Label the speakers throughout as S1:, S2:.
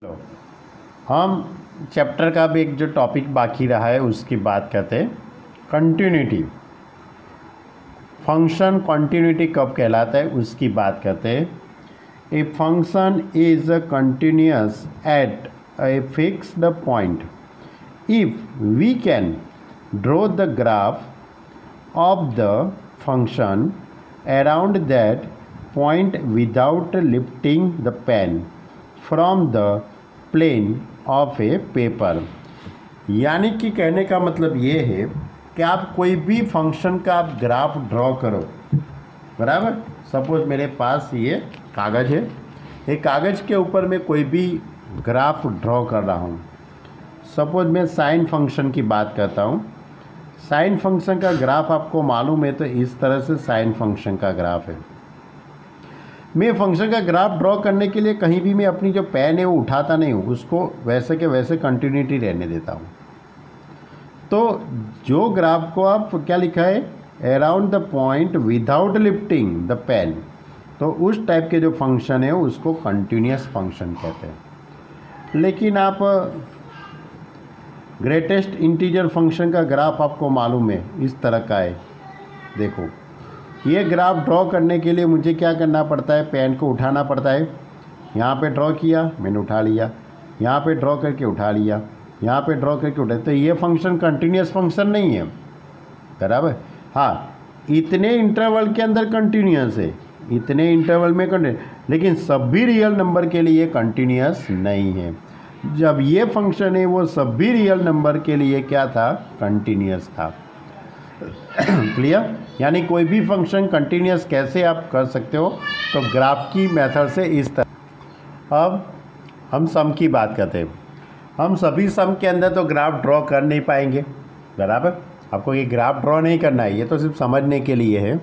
S1: तो हम चैप्टर का भी एक जो टॉपिक बाकी रहा है उसकी बात करते हैं। कंटिन्यूटी फंक्शन कंटिन्यूटी कब कहलाता है उसकी बात करते हैं। A function is continuous at a fixed point if we can draw the graph of the function around that point without lifting the pen from the plane of a paper. यानी कि कहने का मतलब ये है कि आप कोई भी फंक्शन का आप ग्राफ ड्रॉ करो, बराबर। सपोज मेरे पास ये कागज़ है, एक कागज़ के ऊपर मैं कोई भी ग्राफ ड्रॉ कर रहा हूँ। सपोज मैं साइन फंक्शन की बात करता हूँ। साइन फंक्शन का ग्राफ आपको मालूम है, तो इस तरह से साइन फंक्शन का ग्राफ है। मैं फंक्शन का ग्राफ ड्रॉ करने के लिए कहीं भी मैं अपनी जो पेन है वो उठाता नहीं हूँ, उसको वैसे के वैसे कंटिन्यूटी रहने देता हूँ। तो जो ग्राफ को आप क्या लिखा है, around the point without lifting the pen, तो उस टाइप के जो फंक्शन है उसको कंटिन्यूअस फंक्शन कहते हैं। लेकिन आप ग्रेटेस्ट इंटीजर फंक्शन का ग्राफ आपको मालूम है इस तरह का है। देखो, ये ग्राफ ड्रॉ करने के लिए मुझे क्या करना पड़ता है, पेन को उठाना पड़ता है। यहाँ पे ड्रॉ किया, मैंने उठा लिया, यहाँ पे ड्रॉ करके उठा लिया, यहाँ पे ड्रॉ करके उठा। तो ये फंक्शन कंटिन्यूअस फंक्शन नहीं है, बराबर। हाँ, इतने इंटरवल के अंदर कंटिन्यूअस है, इतने इंटरवल में कंटिन्यूअस, लेकिन सभी रियल नंबर के लिए कंटिन्यूअस नहीं है। जब ये फंक्शन है वो सभी रियल नंबर के लिए क्या था, कंटिन्यूअस था। क्लियर। यानी कोई भी फंक्शन कंटिन्यूअस कैसे आप कर सकते हो, तो ग्राफ की मेथड से इस तरह। अब हम सम की बात करते हैं। हम सभी सम के अंदर तो ग्राफ ड्रॉ कर नहीं पाएंगे, बराबर। आपको ये ग्राफ ड्रॉ नहीं करना है, ये तो सिर्फ समझने के लिए है।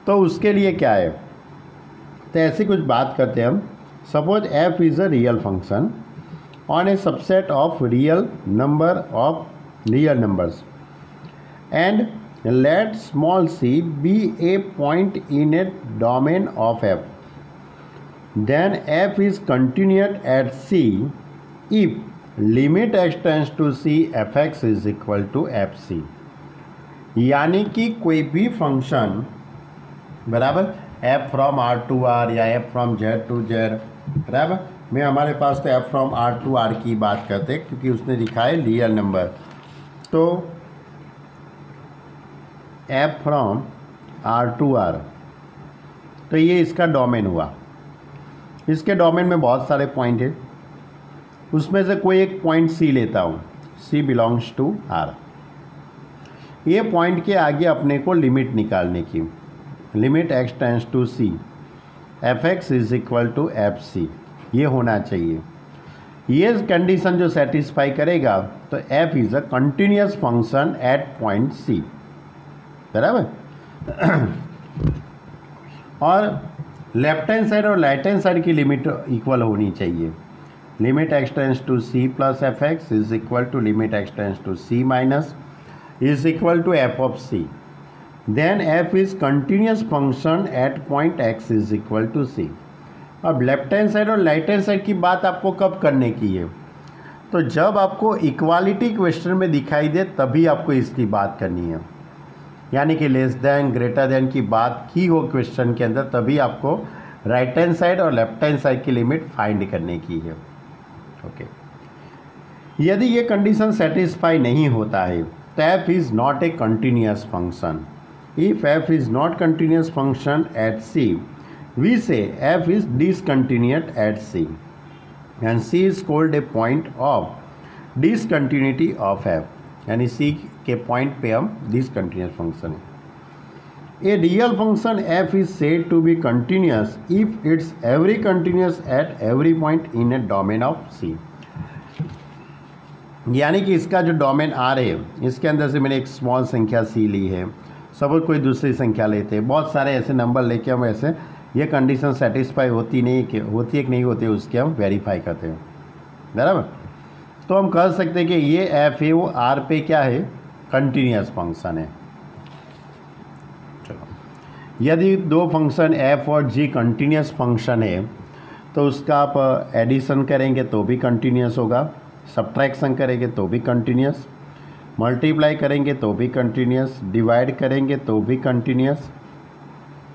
S1: तो उसके लिए क्या है, तो ऐसी कुछ बात करते हैं हम। Suppose F is a real function on A subset of real number of real numbers and let small c be a point in a domain of f. Then f is continuous at c if limit x tends to c fx is equal to fc। यानी कि कोई भी function, बराबर, f from r to r या f from z to z, बराबर। मैं हमारे पास तो f from r to r की बात करते हैं क्योंकि उसने लिखा है रियल नंबर। तो f from r to r, तो ये इसका डोमेन हुआ। इसके डोमेन में बहुत सारे पॉइंट है, उसमें से कोई एक पॉइंट c लेता हूँ, c बिलोंग्स टू r। ये पॉइंट के आगे अपने को लिमिट निकालने की, limit x tends to c fx is equal to fc, ये होना चाहिए। ये कंडीशन जो सेटिस्फाई करेगा तो f is a continuous function at point c, बराबर। और लेफ्ट हैंड साइड और राइट हैंड साइड की लिमिट इक्वल होनी चाहिए। Limit x tends to c plus f x is equal to limit x tends to c minus is equal to f of c. Then f is continuous function at point x is equal to c. अब left hand side और right hand side की बात आपको कब करने की है, तो जब आपको इक्वालिटी क्वेश्चन में दिखाई दे तभी आपको इसकी बात करनी है। यानी कि लेस देन ग्रेटर देन की बात की हो क्वेश्चन के अंदर, तभी आपको राइट हैंड साइड और लेफ्ट हैंड साइड की लिमिट फाइंड करने की है। ओके। यदि ये कंडीशन सेटिस्फाई नहीं होता है तो F is not a continuous function. If F is not continuous function at C, we say F is discontinuous at C and C is called a point of discontinuity of F. यानी C के point पे हम discontinuous function है। A real function f is said to be continuous if it's every continuous at every point in a domain of c। यानी कि इसका जो domain R है, इसके अंदर से मैंने एक स्मॉल संख्या c ली है। सपोज कोई दूसरी संख्या लेते हैं, बहुत सारे ऐसे नंबर लेके हम ऐसे ये कंडीशन सेटिस्फाई होती नहीं कि होती है कि नहीं होती है, उसके हम वेरीफाई करते हैं, बराबर। तो हम कह सकते हैं कि ये f है वो R पे क्या है, कंटिन्यूअस फंक्शन है। चलो, यदि दो फंक्शन f और g कंटिन्यूअस फंक्शन है तो उसका आप एडिशन करेंगे तो भी कंटिन्यूस होगा, सब्ट्रैक्शन करेंगे तो भी कंटिन्यूस, मल्टीप्लाई करेंगे तो भी कंटिन्यूस, डिवाइड करेंगे तो भी कंटिन्यूस,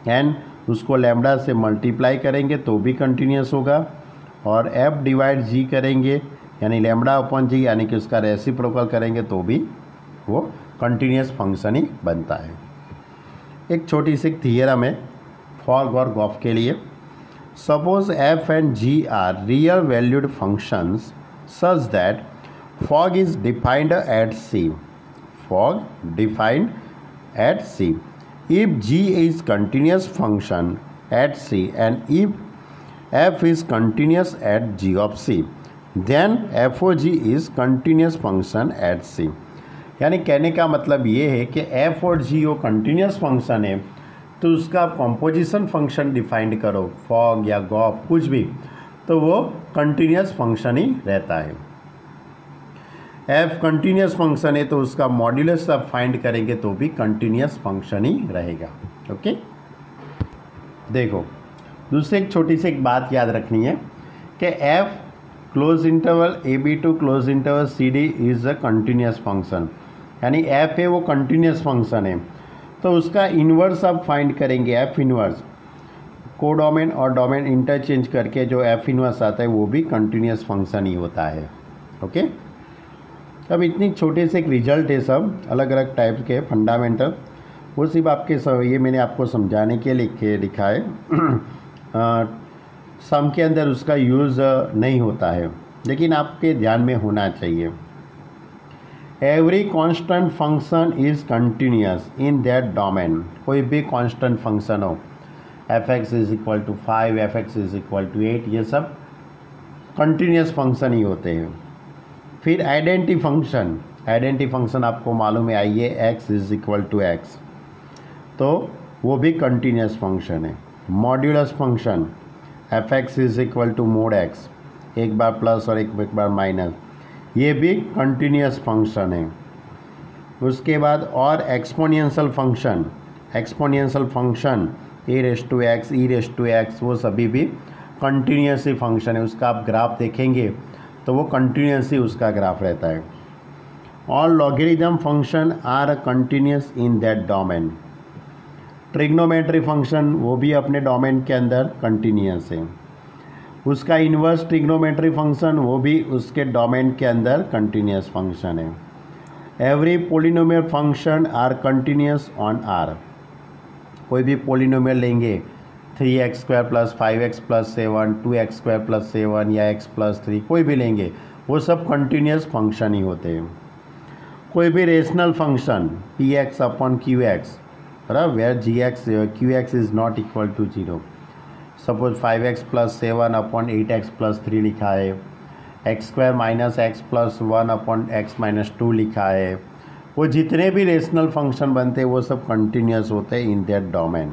S1: एंड उसको लैम्डा से मल्टीप्लाई करेंगे तो भी कंटिन्यूस होगा, और एफ डिवाइड जी करेंगे यानी लैम्डा अपॉन जी यानी कि उसका रेसिप्रोकल करेंगे तो भी वो कंटिन्यूस फंक्शन ही बनता है। एक छोटी सी थियरम है फॉग और गॉफ के लिए। Suppose f and g are real valued functions such that fog is defined at C. Fog defined at C. If G is continuous function at C and if F is continuous at G of C, then FOG is continuous function at C. यानी कहने का मतलब ये है कि F और G वो continuous function है तो उसका कंपोजिशन फंक्शन डिफाइंड करो, फॉग या गॉफ कुछ भी, तो वो कंटिन्यूस फंक्शन ही रहता है। एफ कंटिन्यूस फंक्शन है तो उसका मॉड्यूलस आप फाइंड करेंगे तो भी कंटिन्यूस फंक्शन ही रहेगा। ओके, देखो दूसरी एक छोटी सी एक बात याद रखनी है कि f close interval a b to close interval c d is a continuous function, यानी एफ है वो कंटिन्यूस फंक्शन है तो उसका इन्वर्स आप फाइंड करेंगे। एफ इन्वर्स कोडोमेन और डोमेन इंटरचेंज करके जो एफ इन्वर्स आता है वो भी कंटिन्यूस फंक्शन ही होता है। ओके, अब इतनी छोटे से एक रिजल्ट है, सब अलग अलग टाइप के फंडामेंटल, वो सिर्फ आपके ये मैंने आपको समझाने के लिए लिखा है। सम के अंदर उसका यूज़ नहीं होता है लेकिन आपके ध्यान में होना चाहिए। Every constant function is continuous in that domain. कोई भी कांस्टेंट फंक्शन हो, f x is equal to 5, f x is equal to 8, ये सब कंटिन्यूस फंक्शन ही होते हैं। फिर आइडेंटिटी फंक्शन आपको मालूम है, I a x is equal to x, तो वो भी कंटिन्यूस फंक्शन है। Modulus function f x is equal to mod x, एक बार प्लस और एक बार माइनस, ये भी कंटिन्यूस फंक्शन है। उसके बाद और exponential function a raise to x, e raise to x, वो सभी भी कंटिन्यूस ही फंक्शन है। उसका आप ग्राफ देखेंगे तो वो कंटिन्यूस ही उसका ग्राफ रहता है। All logarithm function are continuous in that domain. Trigonometry function वो भी अपने डोमेन के अंदर कंटिन्यूस है। उसका इन्वर्स ट्रिग्नोमेट्री फंक्शन वो भी उसके डोमेन के अंदर कंटिन्यूस फंक्शन है। Every polynomial function are continuous on R. कोई भी पोलिनोमियल लेंगे 3x² + 5x + 7, 2x² + 7 या x + 3, कोई भी लेंगे वो सब कंटिन्यूस फंक्शन ही होते हैं। कोई भी rational function px upon qx, बराबर, where gx qx is not equal to 0। Suppose 5x + 7 upon 8x + 3 लिखा है, x² - x + 1 अपॉन x - 2 लिखा है, वो जितने भी रेशनल फंक्शन बनते हैं वो सब कंटिन्यूस होते हैं इन दैट डोमेन।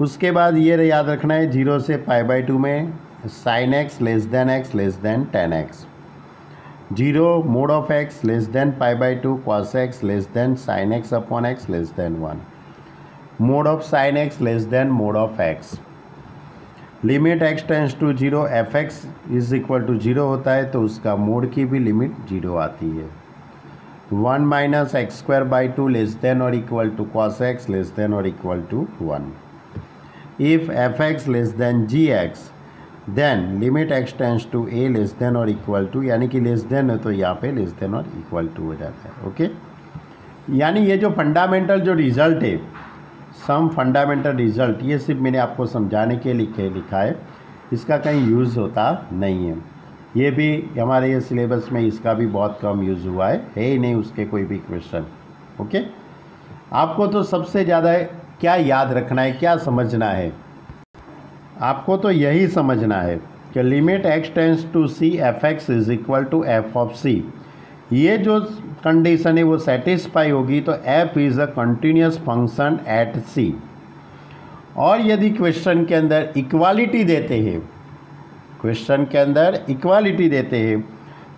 S1: उसके बाद ये याद रखना है 0 से π/2 में sin x less than x less than tan x, 0 mod of x less than π/2 cos x less than sin x upon x less than 1, mod of sin x less than mod of x। Limit x tends to 0 f x is equal to 0 होता है तो उसका mode की भी limit 0 आती है। 1 - x² / 2 less than और equal to cos x less than और equal to 1। If f(x) less than gx, then limit x tends to a less than or equal to, यानी कि लेस देन है तो यहाँ पे लेस देन और equal to हो जाता है। ओके, यानी ये जो फंडामेंटल जो रिजल्ट है, सम फंडामेंटल रिजल्ट, ये सिर्फ मैंने आपको समझाने के लिए लिखा है, इसका कहीं यूज़ होता नहीं है। ये भी हमारे ये सिलेबस में इसका भी बहुत कम यूज़ हुआ है ही नहीं उसके कोई भी क्वेश्चन। ओके, आपको तो सबसे ज़्यादा क्या याद रखना है, क्या समझना है, आपको तो यही समझना है कि limit x tends to c f(x) is equal to f of c, ये जो कंडीशन है वो सेटिस्फाई होगी तो f is a continuous function at c। और यदि क्वेश्चन के अंदर इक्वालिटी देते हैं,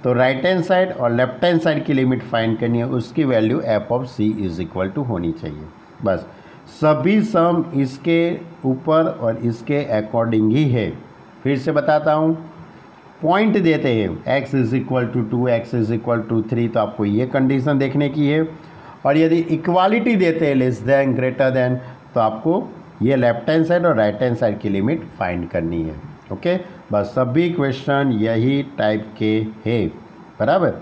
S1: तो राइट हैंड साइड और लेफ्ट हैंड साइड की लिमिट फाइंड करनी है, उसकी value f of c is equal to होनी चाहिए। बस, सभी सम इसके ऊपर और इसके अकॉर्डिंग ही है, फिर से बताता हूँ, पॉइंट देते हैं x is equal to 2, x is equal to 3, तो आपको ये कंडीशन देखने की है। और यदि इक्वालिटी देते हैं लेस देन ग्रेटर देन, तो आपको ये लेफ्ट हैंड साइड और राइट हैंड साइड की लिमिट फाइंड करनी है। ओके, बस सभी क्वेश्चन यही टाइप के हैं, बराबर।